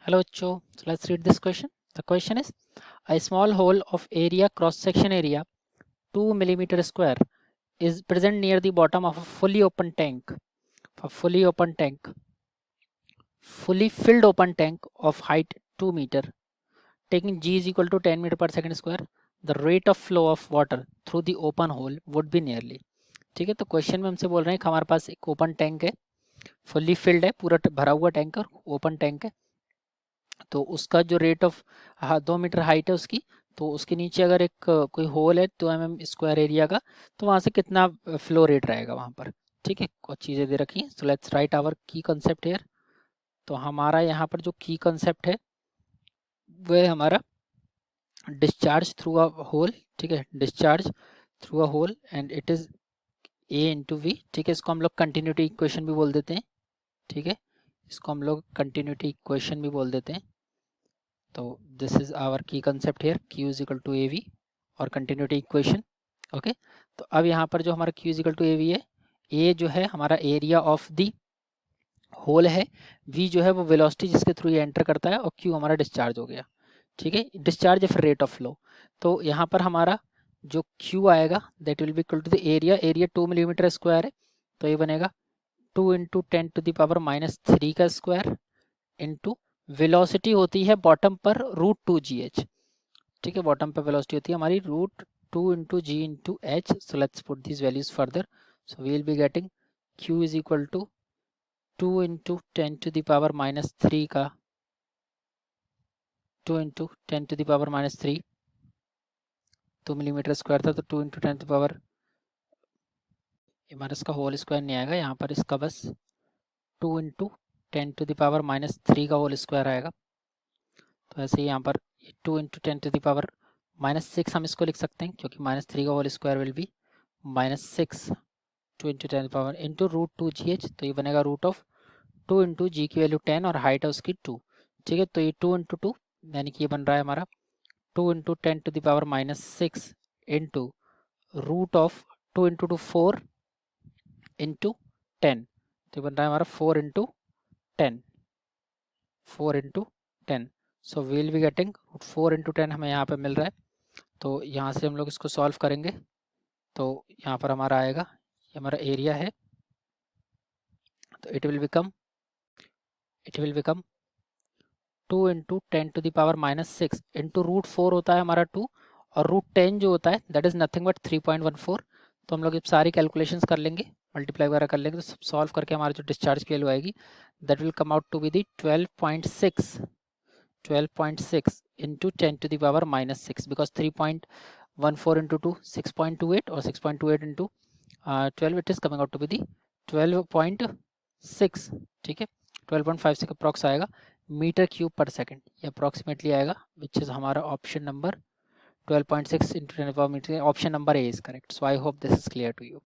Hello, Cho. So let's read this question. The question is, a small hole of area cross-section area 2 millimeter square is present near the bottom of a fully open tank. A fully filled open tank of height 2 meter. Taking G is equal to 10 meter per second square. The rate of flow of water through the open hole would be nearly. ठीक है, तो question में हमसे बोल रहे हैं कि हमारे पास एक ओपन टैंक है, फुल्ली फिल्ड है, पूरा भरा हुआ टैंक है, ओपन टैंक है। तो उसका जो रेट ऑफ 2 मीटर हाइट है उसकी, तो उसके नीचे अगर एक कोई होल है 2 mm स्क्वायर एरिया का, तो वहाँ से कितना फ्लो रेट रहेगा वहाँ पर। ठीक है, कुछ चीज़ें दे रखी हैं। So let's write our key concept hair. तो हमारा यहाँ पर जो की कंसेप्ट है वो है हमारा डिस्चार्ज थ्रू अ होल। ठीक है, discharge through a hole and it is a into V. ठीक है, इसको हम लोग कंटिन्यूटी इक्वेशन भी बोल देते हैं। ठीक है, इसको हम लोग कंटिन्यूटी इक्वेशन भी बोल देते हैं। तो this is our key concept here, Q is equal to A V और कंटिन्यूटी इक्वेशन। ओके, तो अब यहाँ पर जो हमारा Q is equal to A V है, ए जो है हमारा एरिया ऑफ दी होल है, V जो है वो वेलोसिटी जिसके थ्रू ये एंटर करता है, और Q हमारा डिस्चार्ज हो गया। ठीक है, डिस्चार्ज या फिर रेट ऑफ फ्लो। तो यहाँ पर हमारा जो Q आएगा that will be equal to the area. Area 2 millimetre square है, तो ये बनेगा 2 इंटू 10 टू द पावर -3 का स्क्वायर इंटू वेलोसिटी होती है बॉटम पर √2gh। ठीक है, बॉटम पर वेलोसिटी होती है हमारी √2 into G into H. So let's put this values further. So we will be getting Q is equal to 2 into 10 to the power -3 का 2 into 10 to the power -3, 2 millimetre square था तो 2 into 10 to the power, हमारा इसका whole square नहीं आएगा यहाँ पर, इसका बस 2 इंटू 10 टू द पावर -3 का होल स्क्वायर आएगा। तो ऐसे ही यहाँ पर 2 इंटू 10 टू द पावर -6 हम इसको लिख सकते हैं, क्योंकि -3 का whole square will be -6, 2 into 10 power into √2gh। तो ये बनेगा रूट ऑफ 2 इंटू जी की वैल्यू 10 और हाइट है उसकी 2। ठीक है, तो ये 2 इंटू 2 यानी कि ये बन रहा है हमारा 2 into 10 to the power -6 into root of 2 into 2 4 into 10। तो बन रहा है हमारा 4 into 10, 4 into 10। So we'll be getting 4 into 10 हमें यहाँ पे मिल रहा है। तो यहाँ से हम लोग इसको सॉल्व करेंगे, तो यहाँ पर हमारा आएगा, ये हमारा एरिया है, तो it will become 2 into 10 to the power -6 into √4 होता है हमारा 2, और √10 जो होता है दैट इज़ नथिंग बट 3.14। तो हम लोग ये सारी कैलकुलेशंस कर लेंगे, मल्टीप्लाई वगैरह कर लेंगे, तो सब सॉल्व करके हमारा जो डिस्चार्ज की वैल्यू आएगी that will come out to be the 12.6 into 10 to the power -6, because 3.14 into 2 6.28 और 6.28 into 12 it is coming out to be the 12.6। ठीक है, 12.56 अप्रॉक्स आएगा मीटर क्यूब पर सेकंड, ये अप्रॉक्सीमेटली आएगा, विच इज़ हमारा option number 12.6 into 10 power metre. Option number A is correct. So I hope this is clear to you.